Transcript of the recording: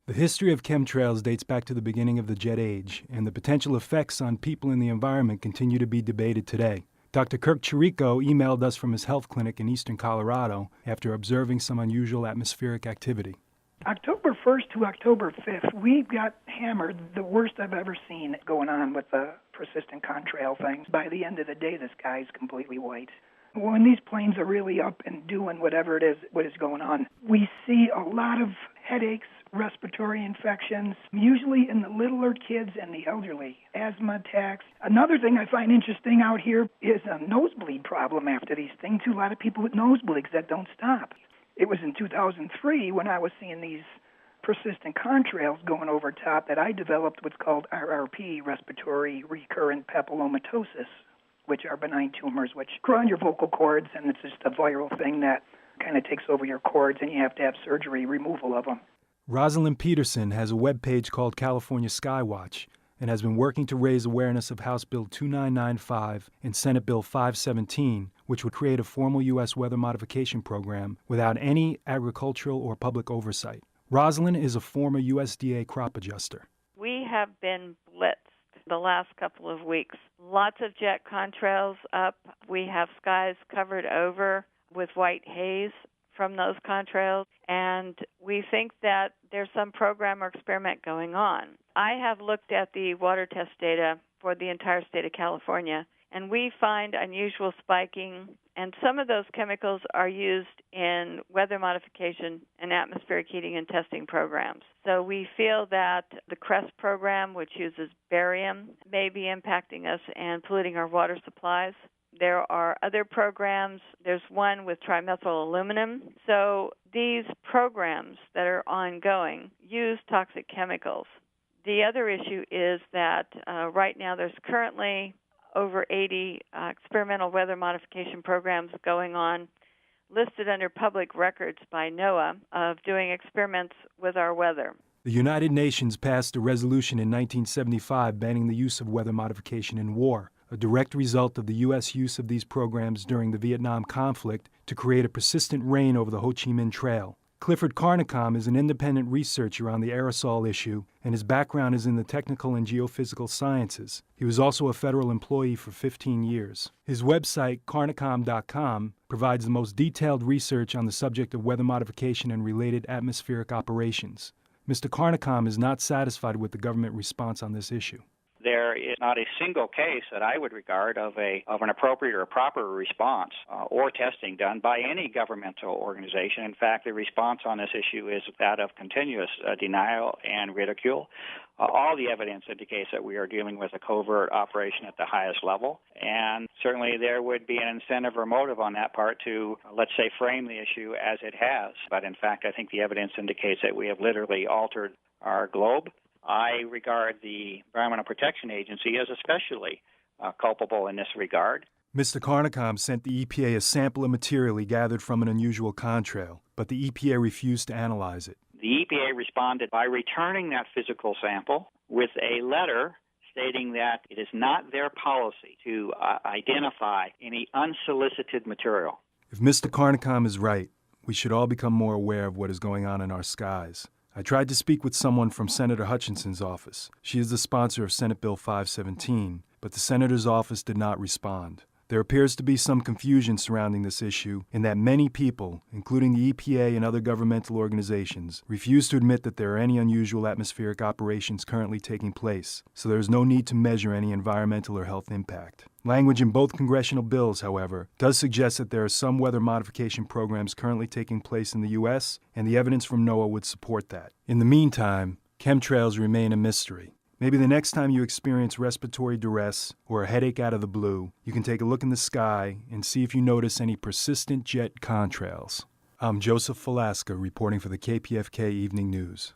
The history of chemtrails dates back to the beginning of the jet age, and the potential effects on people and the environment continue to be debated today. Dr. Kirk Chirico emailed us from his health clinic in eastern Colorado after observing some unusual atmospheric activity. October 1st to October 5th, we got hammered, the worst I've ever seen going on with the persistent contrail things. By the end of the day, the sky's completely white. When these planes are really up and doing whatever it is, what is going on, we see a lot of headaches, respiratory infections, usually in the littler kids and the elderly, asthma attacks. Another thing I find interesting out here is a nosebleed problem after these things. A lot of people with nosebleeds that don't stop. It was in 2003 when I was seeing these persistent contrails going over top that I developed what's called RRP, respiratory recurrent papillomatosis, which are benign tumors which grow on your vocal cords, and it's just a viral thing that kind of takes over your cords, and you have to have surgery, removal of them. Rosalind Peterson has a webpage called California Skywatch and has been working to raise awareness of House Bill 2995 and Senate Bill 517, which would create a formal U.S. weather modification program without any agricultural or public oversight. Rosalind is a former USDA crop adjuster. We have been blitzed the last couple of weeks. Lots of jet contrails up. We have skies covered over with white haze from those contrails, and we think that there's some program or experiment going on. I have looked at the water test data for the entire state of California, and we find unusual spiking, and some of those chemicals are used in weather modification and atmospheric heating and testing programs. So we feel that the CREST program, which uses barium, may be impacting us and polluting our water supplies. There are other programs. There's one with trimethyl aluminum. So these programs that are ongoing use toxic chemicals. The other issue is that right now there's currently over 80 experimental weather modification programs going on, listed under public records by NOAA, of doing experiments with our weather. The United Nations passed a resolution in 1975 banning the use of weather modification in war, a direct result of the U.S. use of these programs during the Vietnam conflict to create a persistent rain over the Ho Chi Minh Trail. Clifford Carnicom is an independent researcher on the aerosol issue, and his background is in the technical and geophysical sciences. He was also a federal employee for 15 years. His website, carnicom.com, provides the most detailed research on the subject of weather modification and related atmospheric operations. Mr. Carnicom is not satisfied with the government response on this issue. There is not a single case that I would regard of an appropriate or proper response or testing done by any governmental organization. In fact, the response on this issue is that of continuous denial and ridicule. All the evidence indicates that we are dealing with a covert operation at the highest level, and certainly there would be an incentive or motive on that part to, let's say, frame the issue as it has. But in fact, I think the evidence indicates that we have literally altered our globe. I regard the Environmental Protection Agency as especially culpable in this regard. Mr. Carnicom sent the EPA a sample of material he gathered from an unusual contrail, but the EPA refused to analyze it. The EPA responded by returning that physical sample with a letter stating that it is not their policy to identify any unsolicited material. If Mr. Carnicom is right, we should all become more aware of what is going on in our skies. I tried to speak with someone from Senator Hutchinson's office. She is the sponsor of Senate Bill 517, but the senator's office did not respond. There appears to be some confusion surrounding this issue in that many people, including the EPA and other governmental organizations, refuse to admit that there are any unusual atmospheric operations currently taking place, so there is no need to measure any environmental or health impact. Language in both congressional bills, however, does suggest that there are some weather modification programs currently taking place in the U.S., and the evidence from NOAA would support that. In the meantime, chemtrails remain a mystery. Maybe the next time you experience respiratory duress or a headache out of the blue, you can take a look in the sky and see if you notice any persistent jet contrails. I'm Joseph Falasca reporting for the KPFK Evening News.